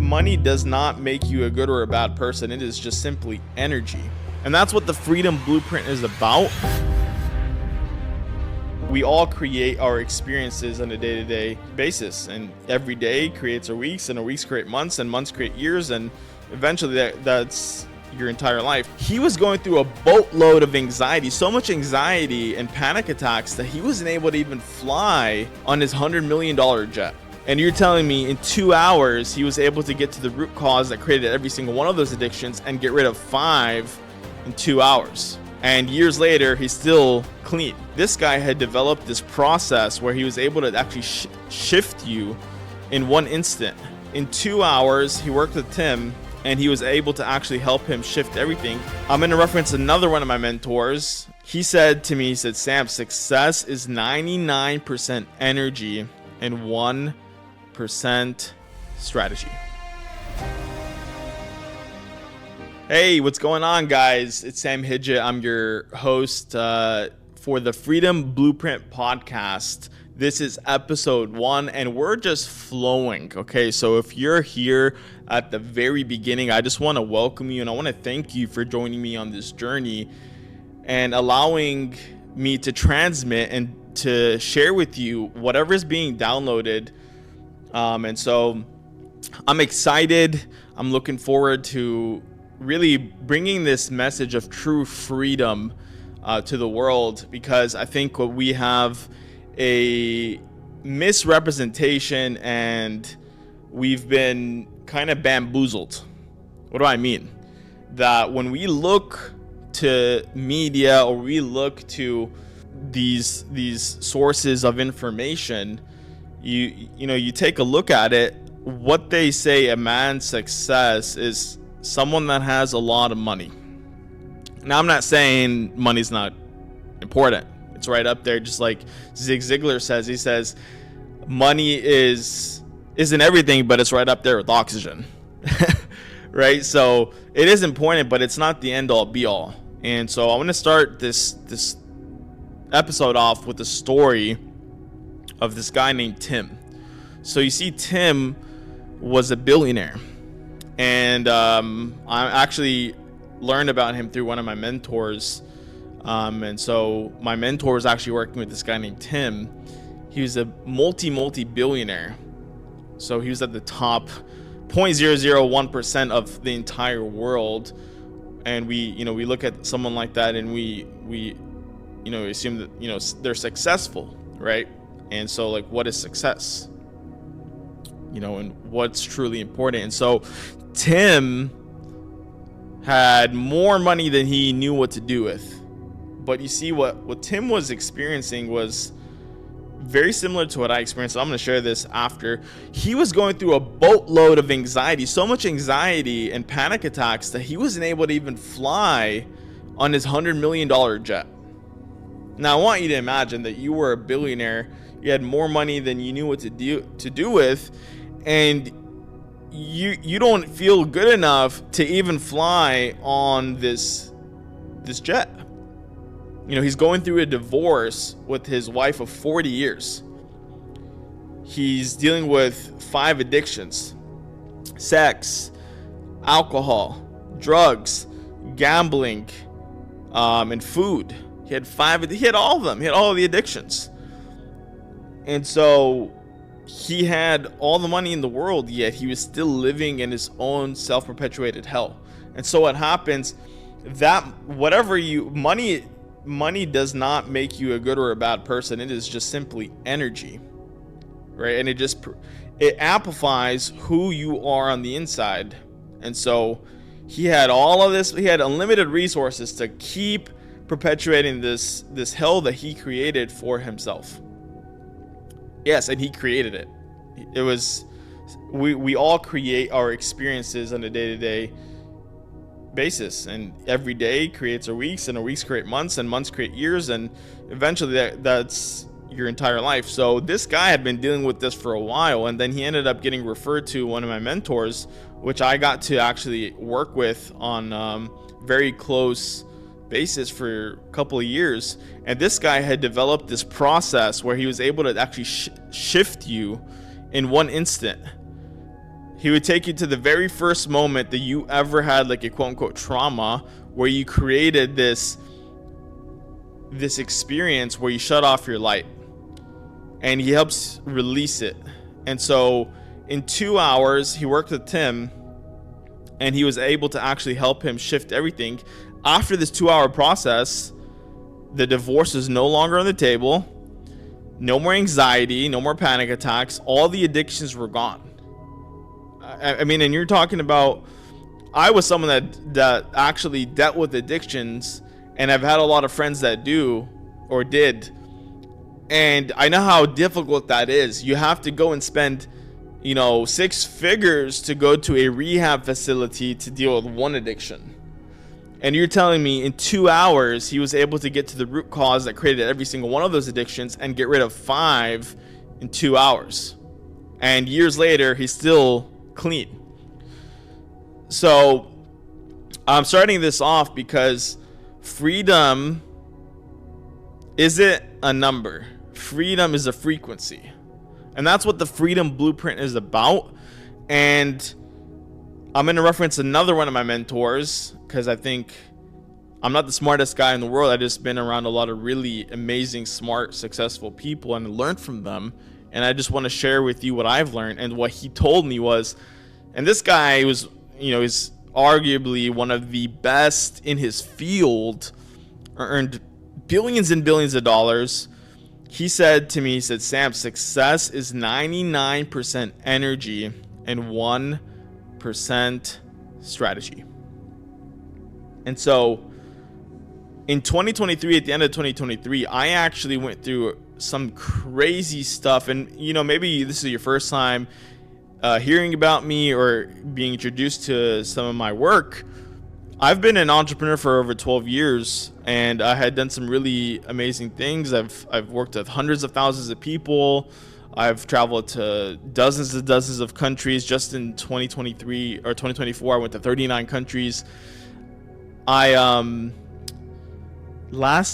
money does not make you a good or a bad person. It is just simply energy. And that's what the Freedom Blueprint is about. We all create our experiences on a day-to-day basis, and every day creates our weeks, and our weeks create months, and months create years, and eventually that's your entire life. He was going through a boatload of anxiety, so much anxiety and panic attacks that he wasn't able to even fly on his $100 million jet. And you're telling me in 2 hours he was able to get to the root cause that created every single one of those addictions and get rid of 5 in 2 hours. And years later, he's still clean. This guy had developed this process where he was able to actually shift you in one instant. In 2 hours, he worked with Tim, and he was able to actually help him shift everything. I'm going to reference another one of my mentors. He said to me, Sam, success is 99% energy and 1% strategy. Hey, what's going on, guys? It's Sam Hijjah. I'm your host for the Freedom Blueprint podcast. This is episode 1, and we're just flowing. Okay, so if you're here at the very beginning, I just want to welcome you, and I want to thank you for joining me on this journey and allowing me to transmit and to share with you whatever is being downloaded. And so I'm excited. I'm looking forward to really bringing this message of true freedom to the world, because I think what we have a misrepresentation and we've been kind of bamboozled. What do I mean? That when we look to media or we look to these sources of information, you take a look at it, what they say a man's success is someone that has a lot of money. Now, I'm not saying money's not important. It's right up there, just like Zig Ziglar says. He says money isn't everything, but it's right up there with oxygen. Right? So it is important, but it's not the end all be all. And so I want to start this episode off with the story of this guy named Tim. So you see, Tim was a billionaire. And I actually learned about him through one of my mentors. And so my mentor was actually working with this guy named Tim. He was a multi-billionaire. So he was at the top 0.001% of the entire world. And we look at someone like that and we assume that, they're successful, right? And so, like, what is success? And what's truly important. And so Tim had more money than he knew what to do with. But you see, what Tim was experiencing was very similar to what I experienced. So I'm going to share this after. He was going through a boatload of anxiety, so much anxiety and panic attacks that he wasn't able to even fly on his $100 million jet. Now, I want you to imagine that you were a billionaire. You had more money than you knew what to do with, and you don't feel good enough to even fly on this jet. He's going through a divorce with his wife of 40 years. He's dealing with 5 addictions: sex, alcohol, drugs, gambling, and food. He had all of them. He had all of the addictions. And so he had all the money in the world, yet he was still living in his own self-perpetuated hell. And so what happens, that money does not make you a good or a bad person. It is just simply energy, right? And it amplifies who you are on the inside. And so he had all of this. He had unlimited resources to keep perpetuating this hell that he created for himself. Yes, and he created it. It was we all create our experiences on a day-to-day basis, and every day creates our weeks, and our weeks create months, and months create years, and eventually that's your entire life. So this guy had been dealing with this for a while, and then he ended up getting referred to one of my mentors, which I got to actually work with on very close basis for a couple of years. And this guy had developed this process where he was able to actually shift you in one instant. He would take you to the very first moment that you ever had like a quote unquote trauma, where you created this experience where you shut off your light, and he helps release it. And so in 2 hours, he worked with Tim, and he was able to actually help him shift everything. After this 2-hour process, the divorce is no longer on the table. No more anxiety, no more panic attacks. All the addictions were gone. I mean, and you're talking about, I was someone that actually dealt with addictions, and I've had a lot of friends that do or did. And I know how difficult that is. You have to go and spend, 6 figures to go to a rehab facility to deal with one addiction. And you're telling me in 2 hours, he was able to get to the root cause that created every single one of those addictions and get rid of 5 in 2 hours. And years later, he's still clean. So I'm starting this off because freedom isn't a number. Freedom is a frequency. And that's what the Freedom Blueprint is about. And I'm going to reference another one of my mentors, because I think I'm not the smartest guy in the world. I've just been around a lot of really amazing, smart, successful people and learned from them. And I just want to share with you what I've learned. And what he told me was, and this guy was, is arguably one of the best in his field, earned billions and billions of dollars. He said to me, Sam, success is 99% energy and 1% strategy. And so in 2023, at the end of 2023, I actually went through some crazy stuff. And, maybe this is your first time hearing about me or being introduced to some of my work. I've been an entrepreneur for over 12 years, and I had done some really amazing things. I've worked with hundreds of thousands of people. I've traveled to dozens of countries. Just in 2023 or 2024, I went to 39 countries. Last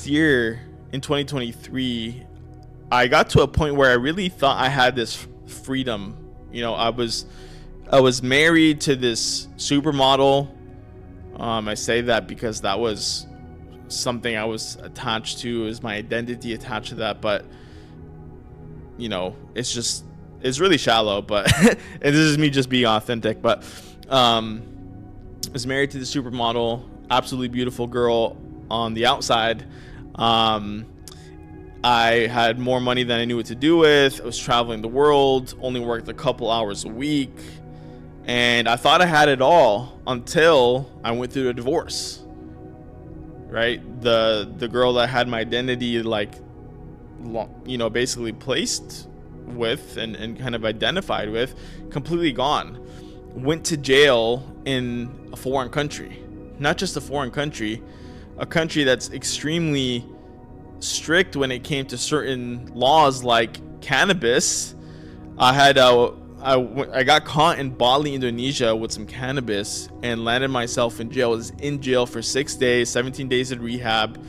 year in 2023, I got to a point where I really thought I had this freedom. I was married to this supermodel. I say that because that was something I was attached to, is my identity attached to that. But it's really shallow, but and this is me just being authentic. But I was married to the supermodel, absolutely beautiful girl on the outside. I had more money than I knew what to do with. I was traveling the world, only worked a couple hours a week. And I thought I had it all until I went through a divorce, right? The girl that had my identity, basically placed with and kind of identified with, completely gone. Went to jail in a foreign country. Not just a foreign country, a country that's extremely strict when it came to certain laws like cannabis. I got caught in Bali, Indonesia with some cannabis and landed myself in jail. I was in jail for 6 days, 17 days in rehab.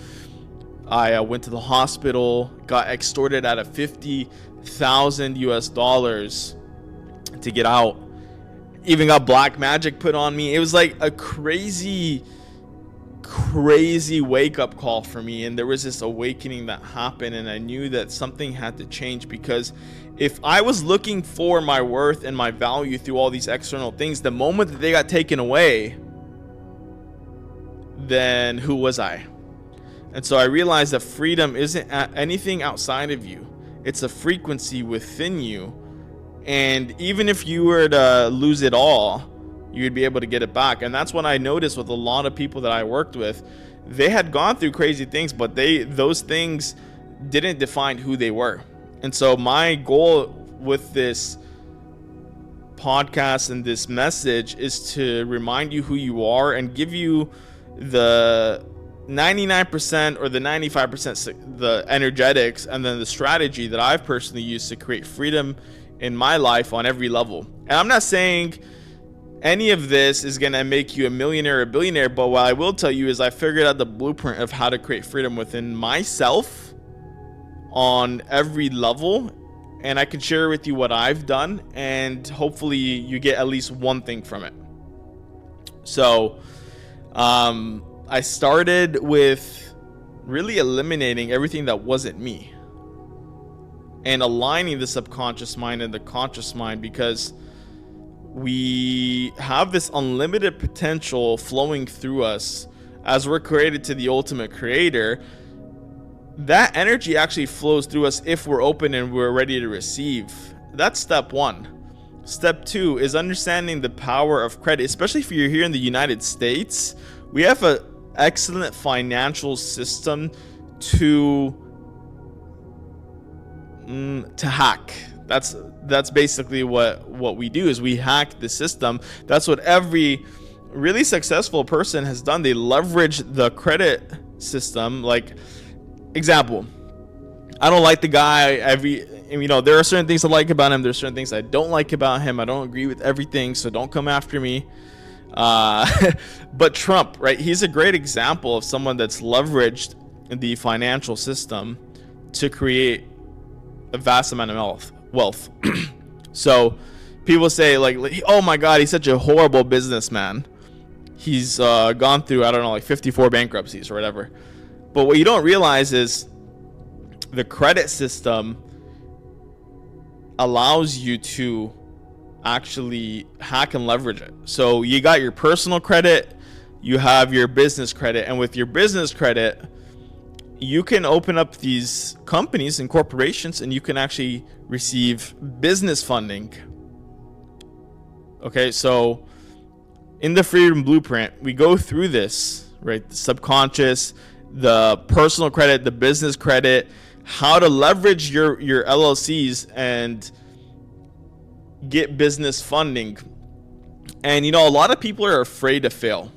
I went to the hospital, got extorted out of $50,000 to get out. Even got black magic put on me. It was like a crazy wake up call for me. And there was this awakening that happened, and I knew that something had to change, because if I was looking for my worth and my value through all these external things, the moment that they got taken away, then who was I? And so I realized that freedom isn't anything outside of you. It's a frequency within you. And even if you were to lose it all, you'd be able to get it back. And that's what I noticed with a lot of people that I worked with. They had gone through crazy things, but those things didn't define who they were. And so my goal with this podcast and this message is to remind you who you are and give you the 99% or the 95%, the energetics, and then the strategy that I've personally used to create freedom in my life on every level. And I'm not saying any of this is going to make you a millionaire or a billionaire, but what I will tell you is I figured out the blueprint of how to create freedom within myself on every level. and I can share with you what I've done, and hopefully you get at least one thing from it. So I started with really eliminating everything that wasn't me and aligning the subconscious mind and the conscious mind, because we have this unlimited potential flowing through us as we're created to the ultimate creator. That energy actually flows through us if we're open and we're ready to receive. That's step one. Step two is understanding the power of credit, especially if you're here in the United States. We have an excellent financial system to hack. That's basically what we do, is we hack the system. That's what every really successful person has done. They leverage the credit system. Like, example, I don't like the guy. There are certain things I like about him. There's certain things I don't like about him. I don't agree with everything, so don't come after me. But Trump, right? He's a great example of someone that's leveraged the financial system to create a vast amount of wealth. So people say, like, oh my God, he's such a horrible businessman. He's gone through, I don't know, like 54 bankruptcies or whatever. But what you don't realize is the credit system allows you to actually hack and leverage it. So you got your personal credit, you have your business credit, and with your business credit, you can open up these companies and corporations, and you can actually receive business funding. Okay, so in the Freedom Blueprint, we go through this, right? The subconscious, the personal credit, the business credit, how to leverage your LLCs and get business funding. And a lot of people are afraid to fail.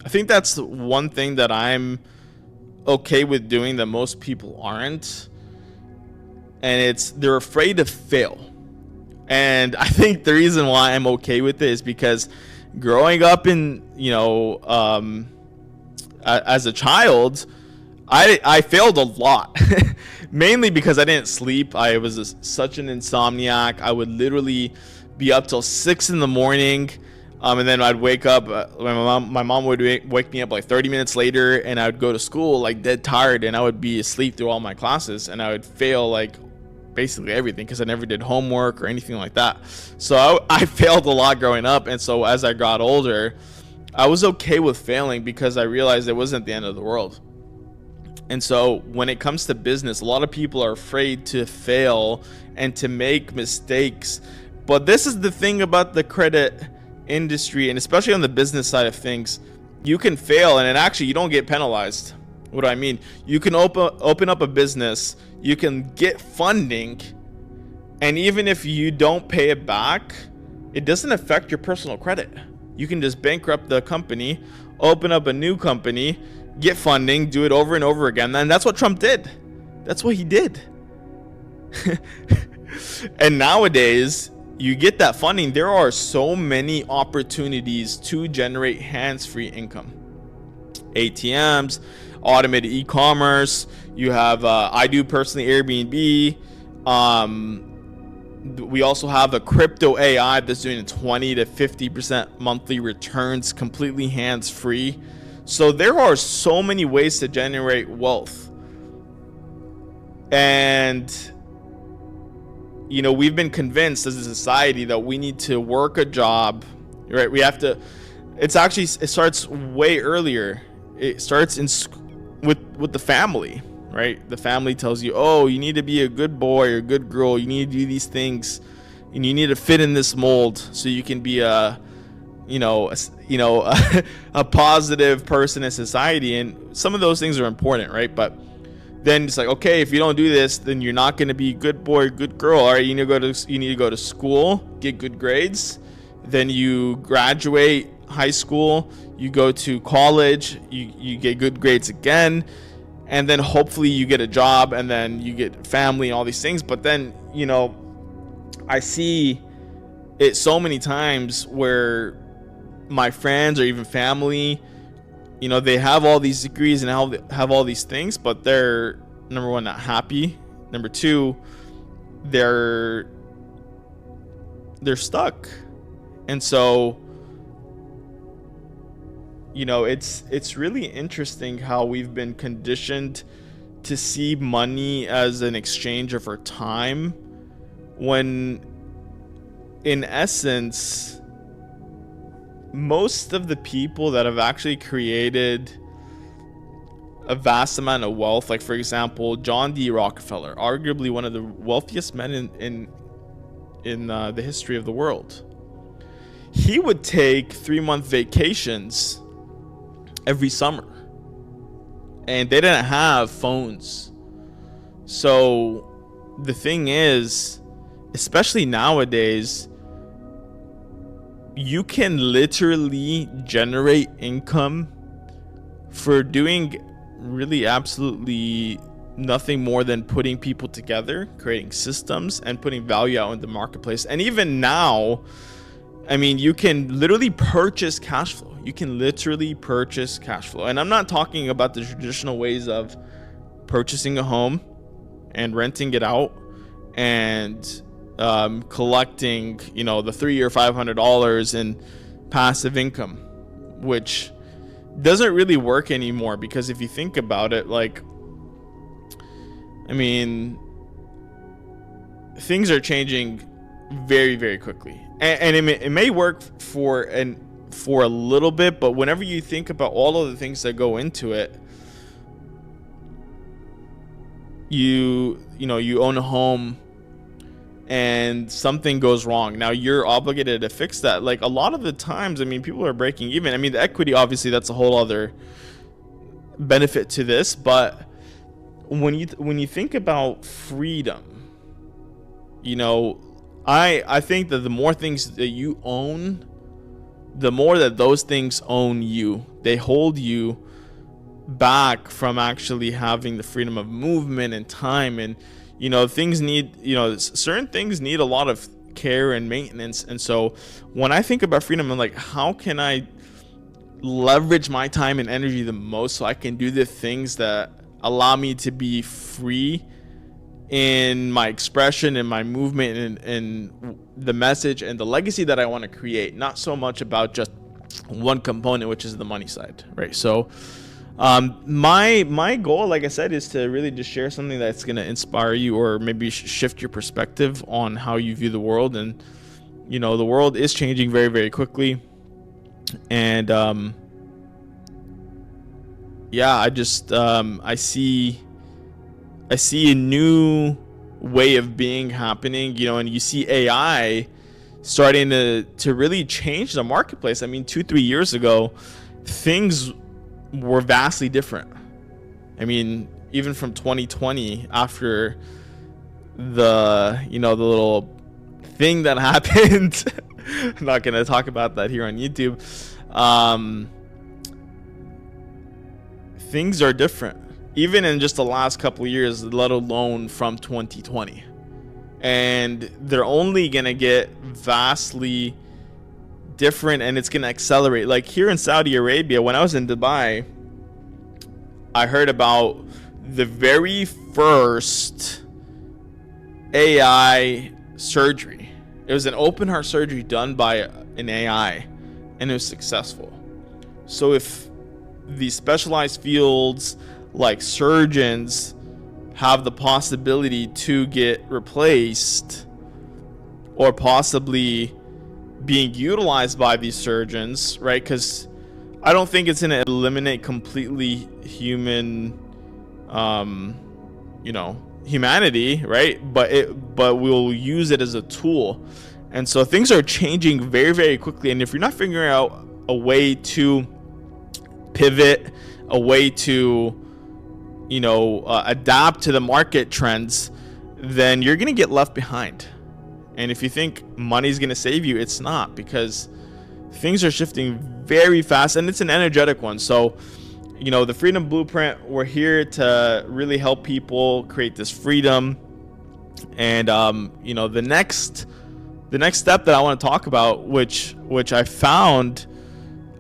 I think that's one thing that I'm okay with doing that most people aren't, and they're afraid to fail. And I think the reason why I'm okay with it is because growing up in as a child, I failed a lot. Mainly because I didn't sleep. I was such an insomniac. I would literally be up till 6 in the morning. And then I'd wake up. My mom would wake me up like 30 minutes later, and I would go to school like dead tired, and I would be asleep through all my classes, and I would fail like basically everything because I never did homework or anything like that. So I failed a lot growing up, and so as I got older, I was okay with failing because I realized it wasn't the end of the world. And so when it comes to business, a lot of people are afraid to fail and to make mistakes. But this is the thing about the credit industry, and especially on the business side of things, you can fail and you don't get penalized. What do I mean? You can open up a business, you can get funding, and even if you don't pay it back, it doesn't affect your personal credit. You can just bankrupt the company, open up a new company, get funding, do it over and over again. And that's what Trump did. That's what he did. And nowadays, you get that funding. There are so many opportunities to generate hands-free income. ATMs, automated e-commerce. You have, I do personally Airbnb. We also have a crypto AI that's doing 20 to 50% monthly returns, completely hands-free. So there are so many ways to generate wealth. And we've been convinced as a society that we need to work a job, right? It starts way earlier. It starts with the family, right? The family tells you, oh, you need to be a good boy or a good girl. You need to do these things, and you need to fit in this mold so you can be a positive person in society. And some of those things are important, right? But then it's like, okay, if you don't do this, then you're not going to be a good boy or good girl. All right, you need to go to school, get good grades. Then you graduate high school, you go to college, you get good grades again, and then hopefully you get a job, and then you get family and all these things. But then, I see it so many times where my friends or even family, they have all these degrees and have all these things, but they're, number one, not happy. Number two, they're stuck. And so, it's really interesting how we've been conditioned to see money as an exchange of our time, when in essence, most of the people that have actually created a vast amount of wealth, like for example, John D. Rockefeller, arguably one of the wealthiest men in the history of the world, he would take 3-month vacations every summer, and they didn't have phones. So the thing is, especially nowadays, you can literally generate income for doing really absolutely nothing more than putting people together, creating systems, and putting value out in the marketplace. And even now, I mean, you can literally purchase cash flow. And I'm not talking about the traditional ways of purchasing a home and renting it out and collecting, the $300 or $500 in passive income, which doesn't really work anymore. Because if you think about it, things are changing very, very quickly, and it may work for a little bit, but whenever you think about all of the things that go into it, you own a home and something goes wrong. Now you're obligated to fix that. Like a lot of the times, people are breaking even. The equity, obviously, that's a whole other benefit to this. But when you think about freedom, I think that the more things that you own, the more that those things own you. They hold you back from actually having the freedom of movement and time. And things need, certain things need a lot of care and maintenance. And so when I think about freedom, I'm like, how can I leverage my time and energy the most so I can do the things that allow me to be free in my expression and my movement and the message and the legacy that I want to create, not so much about just one component, which is the money side, right? So my goal, like I said, is to really just share something that's going to inspire you or maybe shift your perspective on how you view the world. And the world is changing very, very quickly, and I just I see a new way of being happening, and you see AI starting to really change the marketplace. 2-3 years ago, things were vastly different. Even from 2020, after the the little thing that happened, I'm not going to talk about that here on YouTube. Things are different, even in just the last couple of years, let alone from 2020. And they're only going to get vastly different, and it's going to accelerate. Like here in Saudi Arabia, when I was in Dubai, I heard about the very first AI surgery. It was an open heart surgery done by an AI, and it was successful. So if these specialized fields like surgeons have the possibility to get replaced or possibly being utilized by these surgeons, right? Because I don't think it's going to eliminate completely human, humanity, right? But we'll use it as a tool. And so things are changing very, very quickly. And if you're not figuring out a way to pivot, a way to adapt to the market trends, then you're going to get left behind. And if you think money's going to save you, it's not, because things are shifting very fast, and it's an energetic one. So, the Freedom Blueprint, we're here to really help people create this freedom. And, the next step that I want to talk about, which I found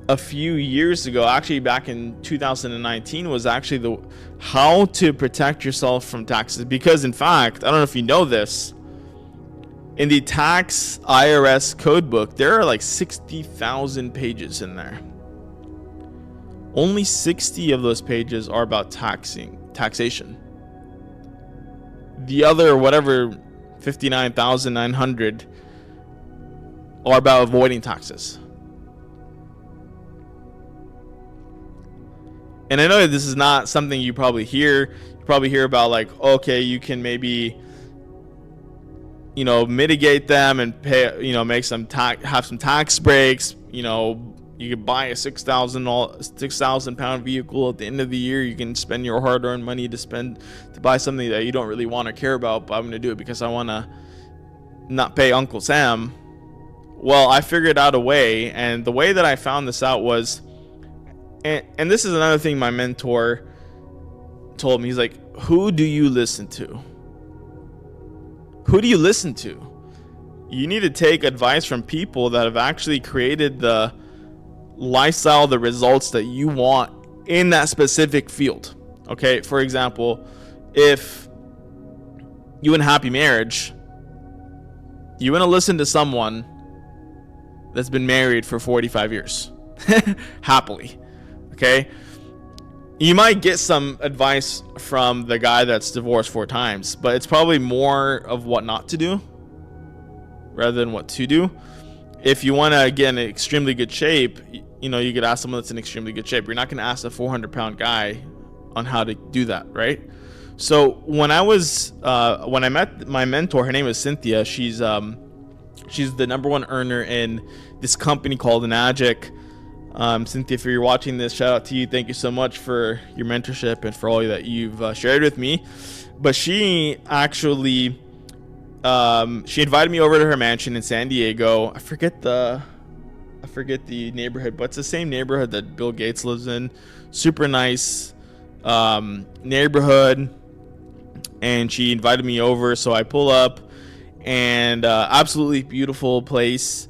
a few years ago, actually back in 2019, was actually how to protect yourself from taxes. Because in fact, I don't know if you know this, In the tax IRS code book, there are like 60,000 pages in there. Only 60 of those pages are about taxation. The other, whatever, 59,900 are about avoiding taxes. And I know that this is not something you probably hear. You probably hear about like, okay, you can maybe, mitigate them and pay, make some have some tax breaks. You could buy a 6,000 pound vehicle at the end of the year. You can spend your hard-earned money to buy something that you don't really want or care about, but I'm going to do it because I want to not pay Uncle Sam. Well, I figured out a way, and the way that I found this out was, and this is another thing my mentor told me. He's like, who do you listen to? Who do you listen to? You need to take advice from people that have actually created the lifestyle, the results that you want in that specific field. Okay, for example, if you in a happy marriage, you want to listen to someone that's been married for 45 years happily. Okay, you might get some advice from the guy that's divorced 4 times, but it's probably more of what not to do rather than what to do. If you want to get in extremely good shape, you could ask someone that's in extremely good shape. You're not going to ask a 400-pound guy on how to do that, right? So when I met my mentor, her name is Cynthia. She's the #1 earner in this company called Magic. Cynthia, if you're watching this, shout out to you. Thank you so much for your mentorship and for all that you've shared with me. But she actually, she invited me over to her mansion in San Diego. I forget the neighborhood, but it's the same neighborhood that Bill Gates lives in. Super nice neighborhood. And she invited me over, so I pull up, and absolutely beautiful place.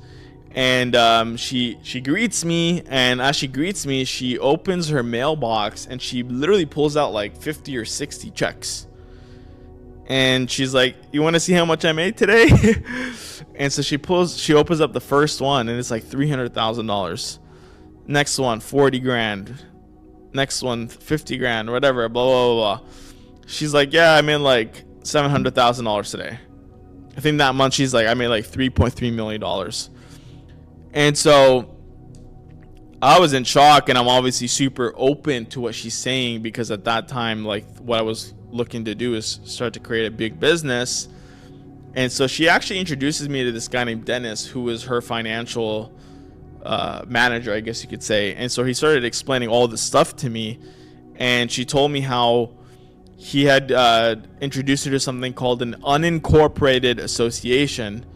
And she greets me, and as she greets me, she opens her mailbox and she literally pulls out like 50 or 60 checks. And she's like, "You want to see how much I made today?" And so she opens up the first one, and it's like $300,000. Next one, 40 grand. Next one, 50 grand, whatever, blah, blah, blah, blah. She's like, "Yeah, I made like $700,000 today." I think that month she's like, "I made like $3.3 million." And so I was in shock, and I'm obviously super open to what she's saying, because at that time, like, what I was looking to do is start to create a big business. And so she actually introduces me to this guy named Dennis, who is her financial manager, I guess you could say. And so he started explaining all this stuff to me, and she told me how he had introduced her to something called an unincorporated association,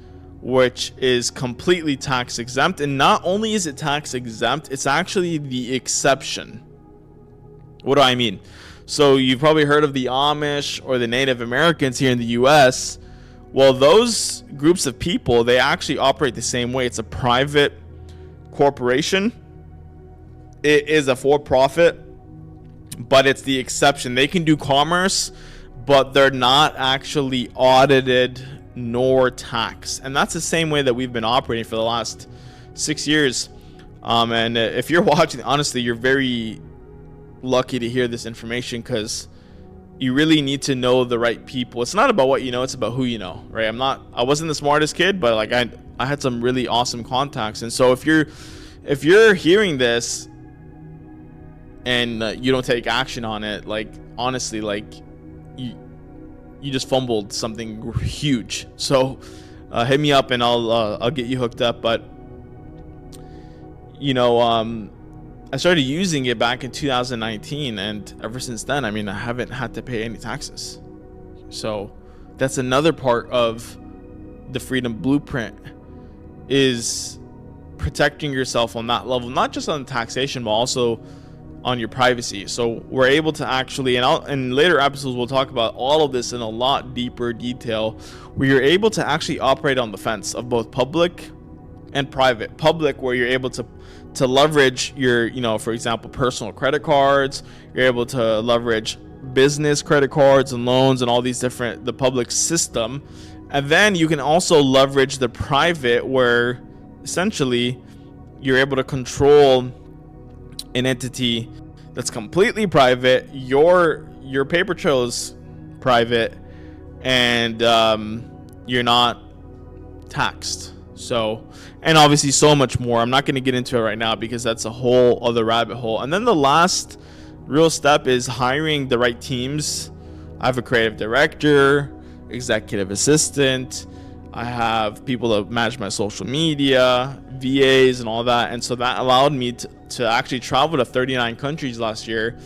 which is completely tax exempt. And not only is it tax exempt, it's actually the exception. What do I mean? So you've probably heard of the Amish or the Native Americans here in the US. Well, those groups of people, they actually operate the same way. It's a private corporation. It is a for-profit, but it's the exception. They can do commerce, but they're not actually audited nor taxed. And that's the same way that we've been operating for the last 6 years. And if you're watching, honestly, you're very lucky to hear this information, because you really need to know the right people. It's not about what you know, it's about who you know, right? I wasn't the smartest kid, but like I had some really awesome contacts. And so if you're hearing this and you don't take action on it, like, honestly, like, you just fumbled something huge. So hit me up and I'll get you hooked up. But I started using it back in 2019, and ever since then, I haven't had to pay any taxes. So that's another part of the Freedom Blueprint, is protecting yourself on that level, not just on taxation, but also on your privacy. So we're able to actually, and in later episodes, we'll talk about all of this in a lot deeper detail, where you're able to actually operate on the fence of both public and private. Public, where you're able to leverage your, for example, personal credit cards. You're able to leverage business credit cards and loans and all these different, the public system. And then you can also leverage the private, where essentially you're able to control an entity that's completely private. Your paper trail is private, and you're not taxed. So, and obviously so much more. I'm not going to get into it right now because that's a whole other rabbit hole. And then the last real step is hiring the right teams. I have a creative director, executive assistant. I have people that manage my social media, VAs, and all that. And so that allowed me to actually travel to 39 countries last year,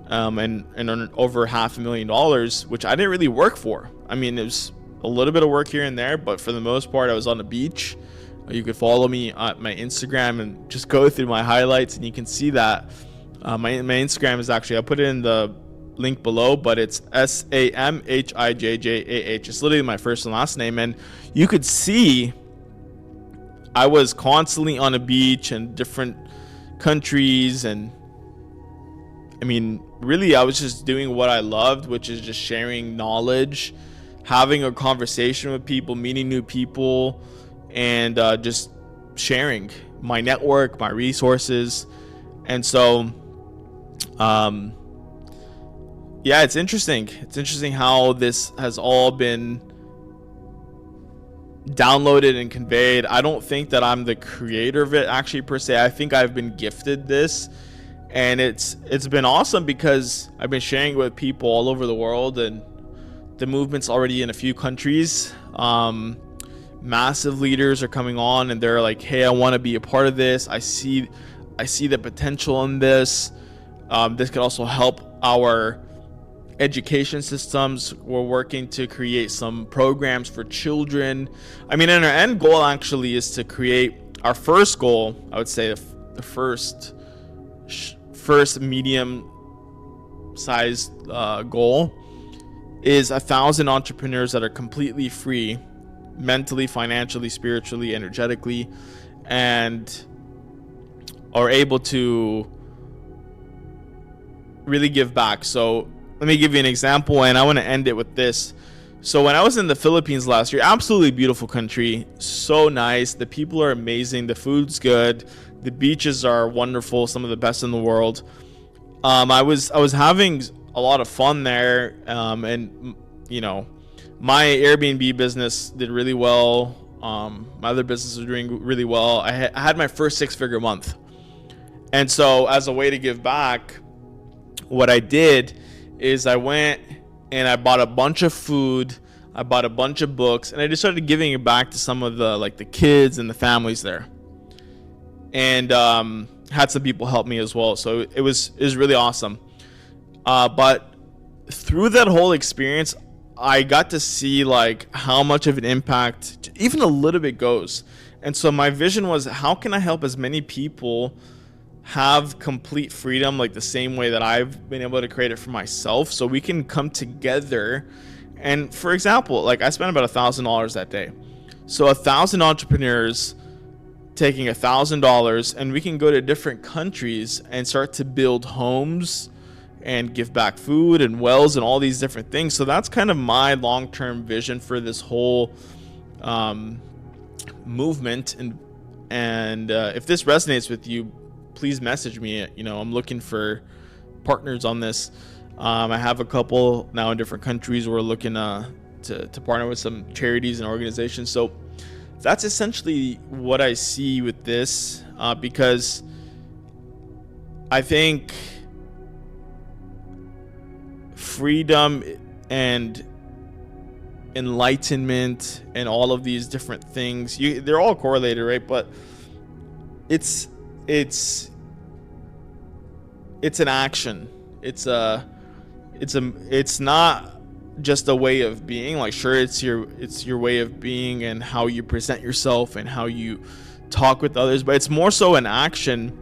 and earn over $500,000, which I didn't really work for. I mean, it was a little bit of work here and there, but for the most part, I was on the beach. You could follow me at my Instagram and just go through my highlights, and you can see that. My Instagram is actually, I'll put it in the link below, but it's SAMHIJJAH. It's literally my first and last name, and you could see I was constantly on a beach in different countries, and I mean, really, I was just doing what I loved, which is just sharing knowledge, having a conversation with people, meeting new people, and just sharing my network, my resources. And so yeah, it's interesting. It's interesting how this has all been downloaded and conveyed. I don't think that I'm the creator of it actually per se. I think I've been gifted this, and it's been awesome because I've been sharing it with people all over the world, and the movement's already in a few countries. Massive leaders are coming on, and they're like, hey, I want to be a part of this. I see the potential in this. This could also help our education systems. We're working to create some programs for children. I mean, and our end goal actually is to create our first goal. I would say the first medium sized goal is 1,000 entrepreneurs that are completely free, mentally, financially, spiritually, energetically, and are able to really give back. So let me give you an example, and I want to end it with this. So when I was in the Philippines last year, absolutely beautiful country, so nice. The people are amazing. The food's good. The beaches are wonderful, some of the best in the world. I was having a lot of fun there, and you know, my Airbnb business did really well. My other business was doing really well. I had my first 6-figure month, and so as a way to give back, what I did is I went and I bought a bunch of food, I bought a bunch of books, and I just started giving it back to some of the kids and the families there, and had some people help me as well. So it was really awesome. But through that whole experience, I got to see like how much of an impact even a little bit goes. And so my vision was, how can I help as many people have complete freedom, like the same way that I've been able to create it for myself, so we can come together. And for example, like I spent about $1,000 that day. So 1,000 entrepreneurs taking $1,000, and we can go to different countries and start to build homes and give back food and wells and all these different things. So that's kind of my long-term vision for this whole movement. And if this resonates with you, please message me. You know, I'm looking for partners on this. I have a couple now in different countries. We're looking to partner with some charities and organizations. So that's essentially what I see with this, because I think freedom and enlightenment and all of these different things, they're all correlated, right? But it's an action. It's not just a way of being. Like, sure, it's your way of being and how you present yourself and how you talk with others, but it's more so an action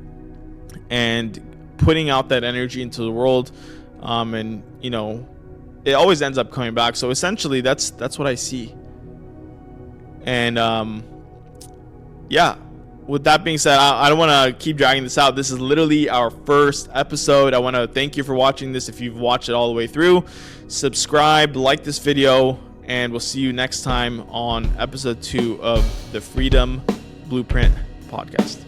and putting out that energy into the world. And you know, it always ends up coming back. So essentially that's what I see. And yeah, with that being said, I don't want to keep dragging this out. This is literally our first episode. I want to thank you for watching this. If you've watched it all the way through, subscribe, like this video, And we'll see you next time on episode 2 of the Freedom Blueprint podcast.